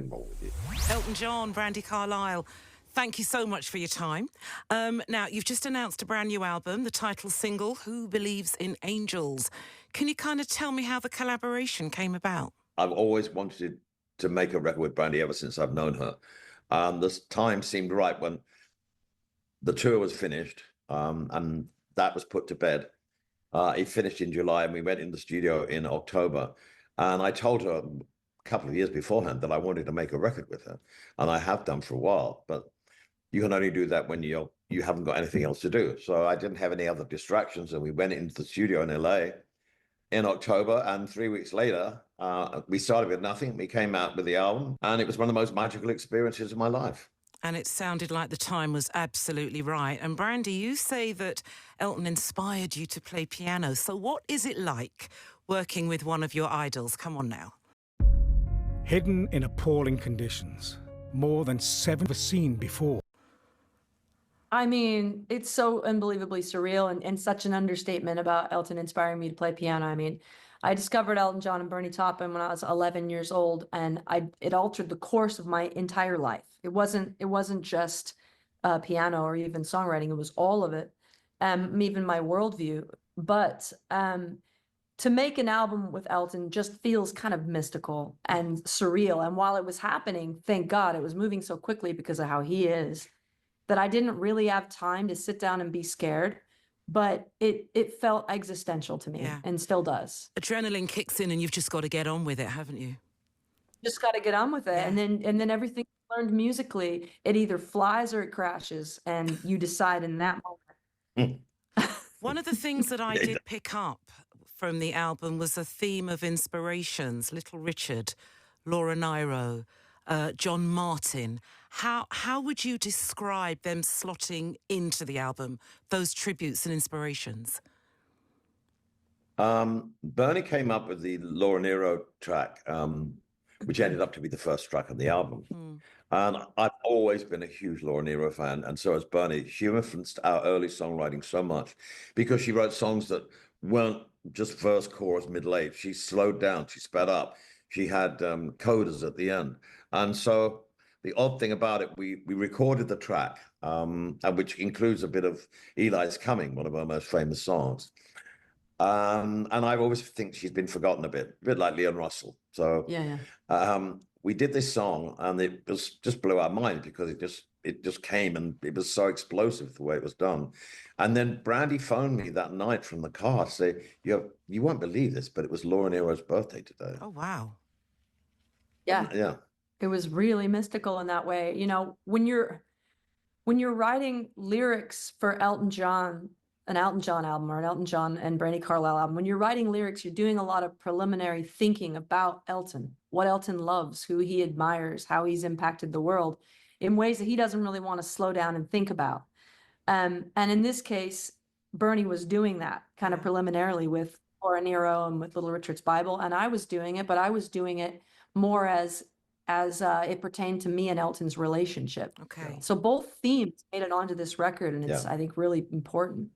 wrong with you. Elton John, Brandy Carlisle, thank you so much for your time. Now, you've just announced a brand new album, the title single, Who Believes in Angels. Can you kind of tell me how the collaboration came about? I've always wanted to make a record with Brandy ever since I've known her. This time seemed right when the tour was finished, and that was put to bed. It finished in July, and we went in the studio in October. And I told her a couple of years beforehand that I wanted to make a record with her, and I have done for a while. But you can only do that when you haven't got anything else to do. So I didn't have any other distractions, and we went into the studio in LA in October, and 3 weeks later, we started with nothing. We came out with the album, and it was one of the most magical experiences of my life. And it sounded like the time was absolutely right. And Brandy, you say that Elton inspired you to play piano. So what is it like working with one of your idols? Come on now. Hidden in appalling conditions, more than 7 ever seen before. I mean, it's so unbelievably surreal and such an understatement about Elton inspiring me to play piano. I mean, I discovered Elton John and Bernie Taupin when I was 11 years old, and it altered the course of my entire life. It wasn't just piano or even songwriting. It was all of it, even my worldview. But to make an album with Elton just feels kind of mystical and surreal. And while it was happening, thank God it was moving so quickly because of how he is, that I didn't really have time to sit down and be scared, but it felt existential to me, and still does. Adrenaline kicks in and you've just got to get on with it, haven't you? Just got to get on with it. And then everything learned musically, it either flies or it crashes, and you decide in that moment. One of the things that I did pick up from the album was a theme of inspirations. Little Richard, Laura Nyro, John Martin. How would you describe them slotting into the album, those tributes and inspirations? Bernie came up with the Laura Nyro track, which ended up to be the first track on the album. And I've always been a huge Laura Nyro fan, and so has Bernie. She influenced our early songwriting so much because she wrote songs that weren't just verse, chorus, middle eight. She slowed down, she sped up. She had coders at the end. And so the odd thing about it, we recorded the track, and which includes a bit of Eli's Coming, one of our most famous songs. And I always think she's been forgotten a bit like Leon Russell. So we did this song, and it just blew our mind because it just came, and it was so explosive the way it was done. And then Brandy phoned me that night from the car to say, you won't believe this, but it was Laura Nyro's birthday today. Oh, wow. Yeah. It was really mystical in that way. You know, when you're writing lyrics for Elton John, an Elton John album or an Elton John and Brandy Carlisle album, when you're writing lyrics, you're doing a lot of preliminary thinking about Elton, what Elton loves, who he admires, how he's impacted the world in ways that he doesn't really want to slow down and think about. And in this case, Bernie was doing that kind of preliminarily with Laura Nyro and with Little Richard's Bible. And I was doing it, but I was doing it more as it pertained to me and Elton's relationship. Okay. So both themes made it onto this record, and it's, I think, really important.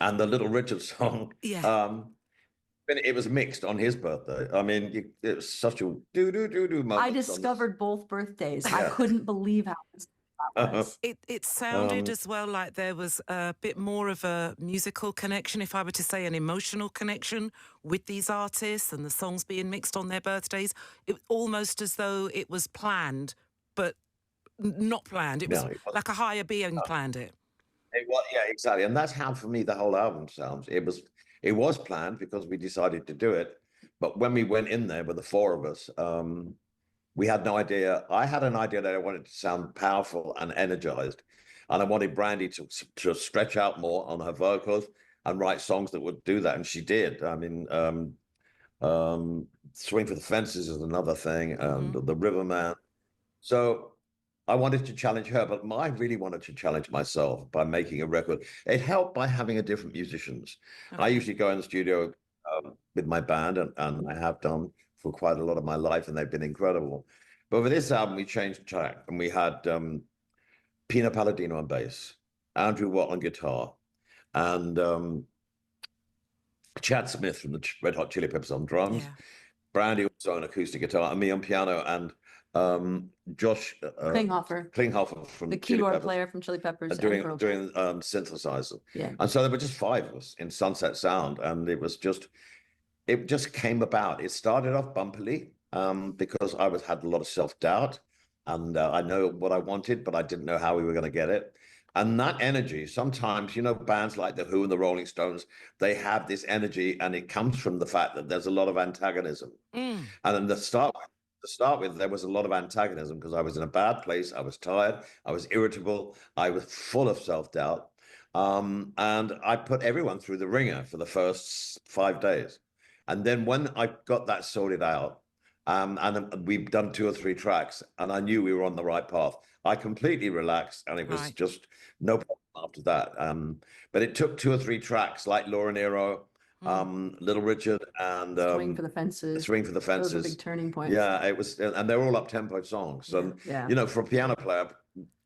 And the Little Richard song, it was mixed on his birthday. I mean, it was such a do-do-do-do moment. I discovered both birthdays. I couldn't believe how that was. It sounded as well like there was a bit more of a musical connection, if I were to say an emotional connection with these artists and the songs being mixed on their birthdays. It almost as though it was planned, but not planned. It was like a higher being planned it. It was, yeah, exactly. And that's how, for me, the whole album sounds. It was planned because we decided to do it. But when we went in there with the four of us, we had no idea. I had an idea that I wanted to sound powerful and energized. And I wanted Brandy to stretch out more on her vocals and write songs that would do that. And she did. I mean, Swing for the Fences is another thing, and The Riverman. So I wanted to challenge her, but I really wanted to challenge myself by making a record. It helped by having different musicians. I usually go in the studio with my band, and I have done for quite a lot of my life, and they've been incredible. But with this album, we changed track, and we had Pino Palladino on bass, Andrew Watt on guitar, and Chad Smith from the Red Hot Chili Peppers on drums, Brandy also on acoustic guitar, and me on piano, and Josh Klinghoffer, from the Chili keyboard Peppers player from Chili Peppers and doing Pearl Jam. doing synthesizer. Yeah. And so there were just five of us in Sunset Sound, and it just came about. It started off bumpily because I had a lot of self-doubt, and I know what I wanted, but I didn't know how we were going to get it. And that energy, sometimes, you know, bands like The Who and the Rolling Stones, they have this energy, and it comes from the fact that there's a lot of antagonism. And then to start with, there was a lot of antagonism because I was in a bad place. I was tired. I was irritable. I was full of self-doubt. And I put everyone through the ringer for the first 5 days. And then when I got that sorted out, and we've done 2 or 3 tracks, and I knew we were on the right path, I completely relaxed, and it was just no problem after that. But it took 2 or 3 tracks like Laura Nero, Little Richard, and Swing for the Fences. Swing for the Fences. Those were big turning points. Yeah, it was, and they're all up-tempo songs. And Yeah. you know, for a piano player,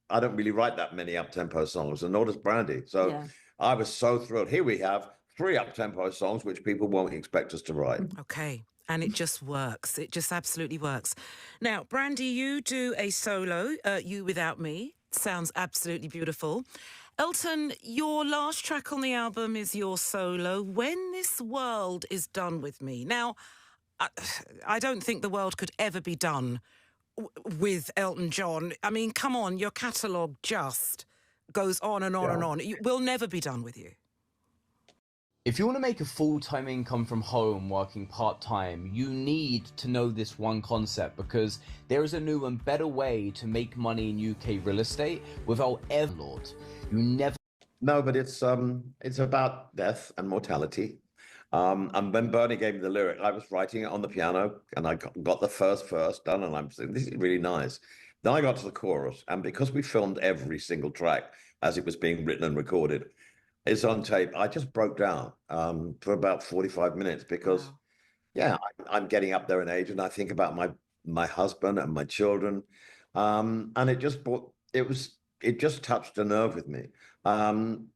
I don't really write that many up-tempo songs, and nor does Brandy. So I was so thrilled. Here we have 3 up-tempo songs, which people won't expect us to write. Okay. And it just works. It just absolutely works. Now, Brandy, you do a solo, You Without Me. Sounds absolutely beautiful. Elton, your last track on the album is your solo, When This World Is Done With Me. Now, I don't think the world could ever be done with Elton John. I mean, come on, your catalogue just goes on and on and on. We'll never be done with you. If you want to make a full-time income from home working part-time, you need to know this one concept, because there is a new and better way to make money in UK real estate without ever Lord. You never. No, but it's about death and mortality. And when Bernie gave me the lyric, I was writing it on the piano, and I got the first verse done, and I'm saying, this is really nice. Then I got to the chorus, and because we filmed every single track as it was being written and recorded, it's on tape, I just broke down for about 45 minutes because, I'm getting up there in age, and I think about my husband and my children, and it just touched a nerve with me. And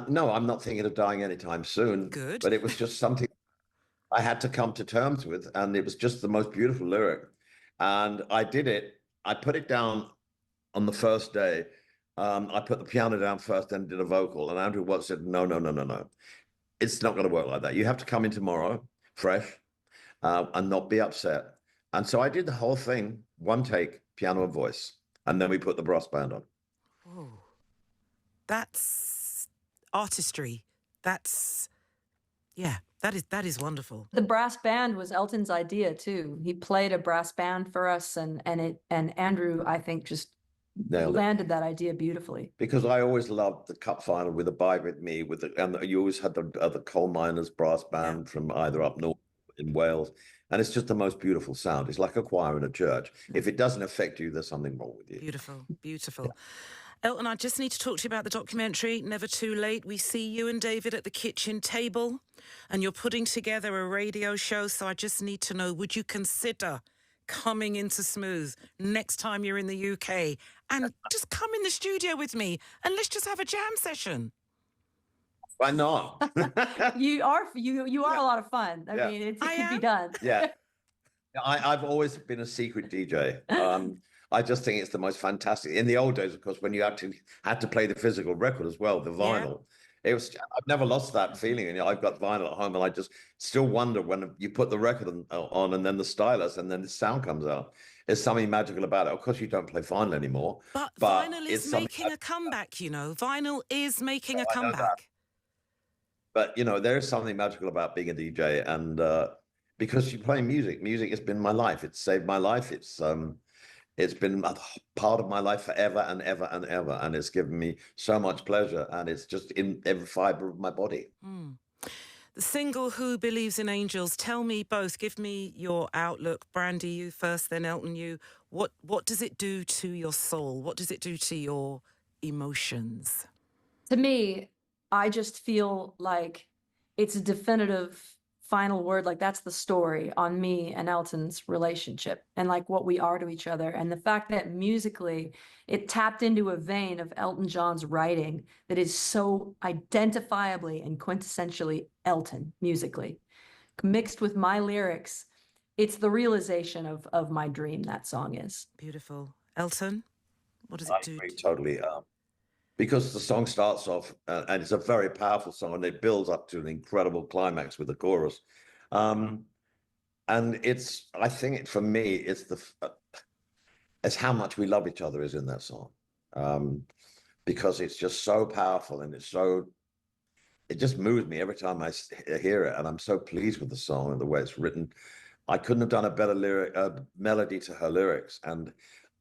no, I'm not thinking of dying anytime soon. Good. But it was just something I had to come to terms with, and it was just the most beautiful lyric. And I did it. I put it down on the first day. I put the piano down first, then did a vocal. And Andrew Watts said, no. It's not going to work like that. You have to come in tomorrow, fresh, and not be upset. And so I did the whole thing, one take, piano and voice. And then we put the brass band on. Oh, that's artistry. That's, that is wonderful. The brass band was Elton's idea too. He played a brass band for us, and Andrew, I think, just landed that idea beautifully. Because I always loved the cup final with Abide With Me, and you always had the coal miners brass band from either up north in Wales, and it's just the most beautiful sound. It's like a choir in a church. If it doesn't affect you, there's something wrong with you. Beautiful. Elton, I just need to talk to you about the documentary, Never Too Late. We see you and David at the kitchen table, and you're putting together a radio show, so I just need to know, would you consider coming into Smooth next time you're in the UK and just come in the studio with me and let's just have a jam session? Why not? You are a lot of fun. I mean, it can be done. Yeah. I've always been a secret DJ. I just think it's the most fantastic. In the old days, of course, when you actually had to play the physical record as well, the vinyl. It was. I've never lost that feeling. And I've got vinyl at home, and I just still wonder when you put the record on, and then the stylus, and then the sound comes out. There's something magical about it. Of course, you don't play vinyl anymore. But vinyl is making a comeback. Vinyl is making a comeback. But there is something magical about being a DJ, and because you play music. Music has been my life. It's saved my life. It's been a part of my life forever and ever and ever. And it's given me so much pleasure. And it's just in every fiber of my body. The single Who Believes in Angels, tell me both. Give me your outlook. Brandy, you first, then Elton, you. What does it do to your soul? What does it do to your emotions? To me, I just feel like it's a definitive final word. Like, that's the story on me and Elton's relationship, and like what we are to each other. And the fact that musically it tapped into a vein of Elton John's writing that is so identifiably and quintessentially Elton musically, mixed with my lyrics, it's the realization of my dream, that song is. Beautiful. Elton, what does it I do? agree totally. Because the song starts off, and it's a very powerful song, and it builds up to an incredible climax with the chorus. And I think for me, it's how much we love each other is in that song. Because it's just so powerful, and it just moves me every time I hear it. And I'm so pleased with the song and the way it's written. I couldn't have done a better melody to her lyrics. And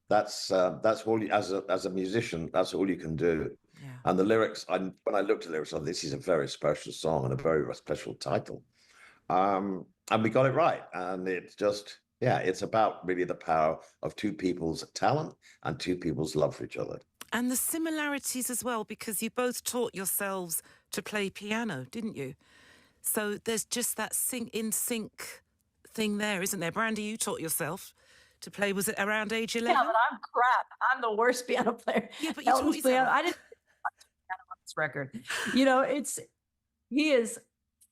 that's all as a musician, that's all you can do. Yeah. And the lyrics, when I looked at the lyrics, I thought, this is a very special song and a very special title. And we got it right. And it's just, yeah, it's about really the power of two people's talent and two people's love for each other. And the similarities as well, because you both taught yourselves to play piano, didn't you? So there's just that in sync thing there, isn't there? Brandy, you taught yourself to play, was it around age 11? Yeah, but I'm crap. I'm the worst piano player. Yeah, but you taught yourself. I didn't piano on this record. You know, he is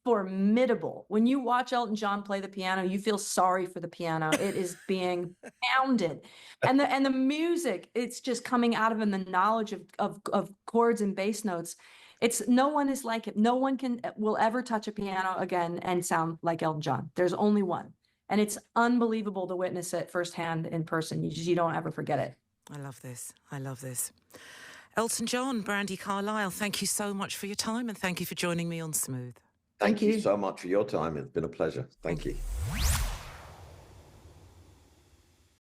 formidable. When you watch Elton John play the piano, you feel sorry for the piano. It is being pounded. And the music, it's just coming out of him, the knowledge of chords and bass notes. No one is like it. No one will ever touch a piano again and sound like Elton John. There's only one. And it's unbelievable to witness it firsthand in person. You don't ever forget it. I love this. I love this. Elton John, Brandy Carlisle, thank you so much for your time, and thank you for joining me on Smooth. Thank you so much for your time. It's been a pleasure. Thank you.